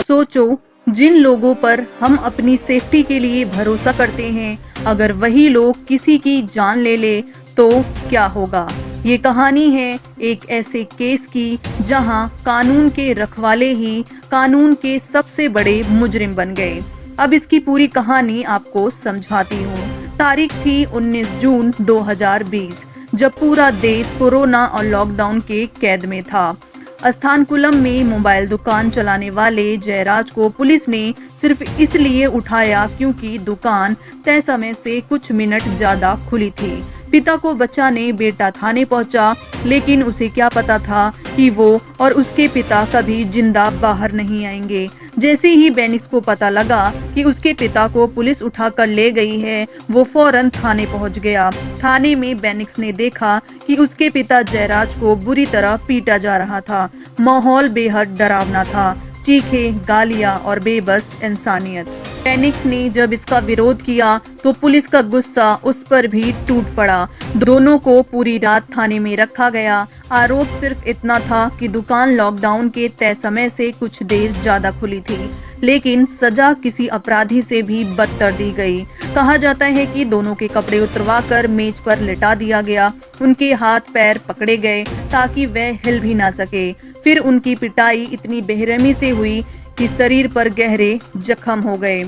सोचो, जिन लोगों पर हम अपनी सेफ्टी के लिए भरोसा करते हैं, अगर वही लोग किसी की जान ले ले तो क्या होगा। ये कहानी है एक ऐसे केस की जहां कानून के रखवाले ही कानून के सबसे बड़े मुजरिम बन गए। अब इसकी पूरी कहानी आपको समझाती हूँ। तारीख थी 19 जून 2020, जब पूरा देश कोरोना और लॉकडाउन के कैद में था। अस्थानकुलम में मोबाइल दुकान चलाने वाले जयराज को पुलिस ने सिर्फ इसलिए उठाया क्योंकि दुकान तय समय से कुछ मिनट ज्यादा खुली थी। पिता को बचाने बेटा थाने पहुंचा, लेकिन उसे क्या पता था कि वो और उसके पिता कभी जिंदा बाहर नहीं आएंगे। जैसे ही बेनिक्स को पता लगा कि उसके पिता को पुलिस उठाकर ले गई है, वो फौरन थाने पहुंच गया। थाने में बेनिक्स ने देखा कि उसके पिता जयराज को बुरी तरह पीटा जा रहा था। माहौल बेहद डरावना था, चीखें, गालियां और बेबस इंसानियत। बेनिक्स ने जब इसका विरोध किया तो पुलिस का गुस्सा उस पर भी टूट पड़ा। दोनों को पूरी रात थाने में रखा गया। आरोप सिर्फ इतना था कि दुकान लॉकडाउन के तय समय से कुछ देर ज्यादा खुली थी, लेकिन सजा किसी अपराधी से भी बदतर दी गई। कहा जाता है कि दोनों के कपड़े उतरवाकर मेज पर लिटा दिया गया, उनके हाथ पैर पकड़े गए ताकि वह हिल भी ना सके। फिर उनकी पिटाई इतनी बेरहमी से हुई कि शरीर पर गहरे जख्म हो गए।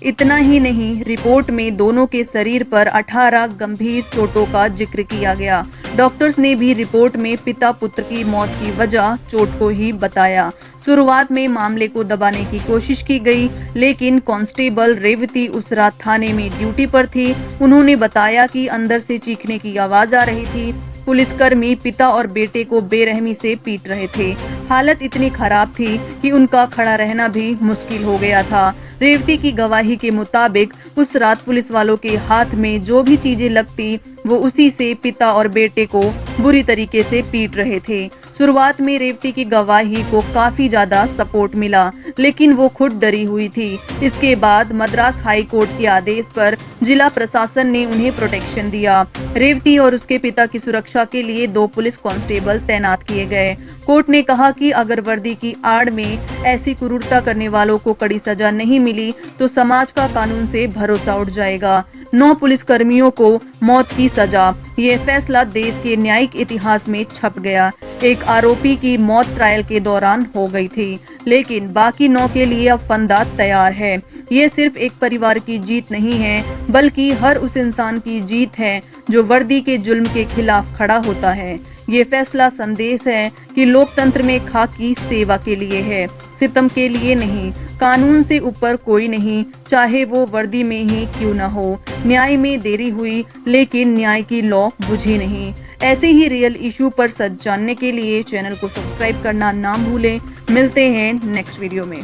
इतना ही नहीं, रिपोर्ट में दोनों के शरीर पर 18 गंभीर चोटों का जिक्र किया गया। डॉक्टर्स ने भी रिपोर्ट में पिता पुत्र की मौत की वजह चोट को ही बताया। शुरुआत में मामले को दबाने की कोशिश की गई, लेकिन कांस्टेबल रेवती उस रात थाने में ड्यूटी पर थी। उन्होंने बताया कि अंदर से चीखने की आवाज आ रही थी। पुलिसकर्मी पिता और बेटे को बेरहमी से पीट रहे थे। हालत इतनी खराब थी कि उनका खड़ा रहना भी मुश्किल हो गया था। रेवती की गवाही के मुताबिक उस रात पुलिस वालों के हाथ में जो भी चीजें लगती, वो उसी से पिता और बेटे को बुरी तरीके से पीट रहे थे। शुरुआत में रेवती की गवाही को काफी ज्यादा सपोर्ट मिला, लेकिन वो खुद डरी हुई थी। इसके बाद मद्रास हाई कोर्ट के आदेश पर जिला प्रशासन ने उन्हें प्रोटेक्शन दिया। रेवती और उसके पिता की सुरक्षा के लिए 2 पुलिस कांस्टेबल तैनात किए गए। कोर्ट ने कहा कि अगर वर्दी की आड़ में ऐसी क्रूरता करने वालों को कड़ी सजा नहीं मिली तो समाज का कानून से भरोसा उठ जाएगा। 9 पुलिसकर्मियों को मौत की सजा। ये फैसला देश के न्यायिक इतिहास में छप गया। एक आरोपी की मौत ट्रायल के दौरान हो गई थी, लेकिन बाकी 9 के लिए अब फंदा तैयार है। ये सिर्फ एक परिवार की जीत नहीं है, बल्कि हर उस इंसान की जीत है जो वर्दी के जुल्म के खिलाफ खड़ा होता है। ये फैसला संदेश है कि लोकतंत्र में खाकी सेवा के लिए है, सितम के लिए नहीं। कानून से ऊपर कोई नहीं, चाहे वो वर्दी में ही क्यों न हो। न्याय में देरी हुई, लेकिन न्याय की लौ बुझी नहीं। ऐसे ही रियल इशू पर सच जानने के लिए चैनल को सब्सक्राइब करना ना भूलें। मिलते हैं नेक्स्ट वीडियो में।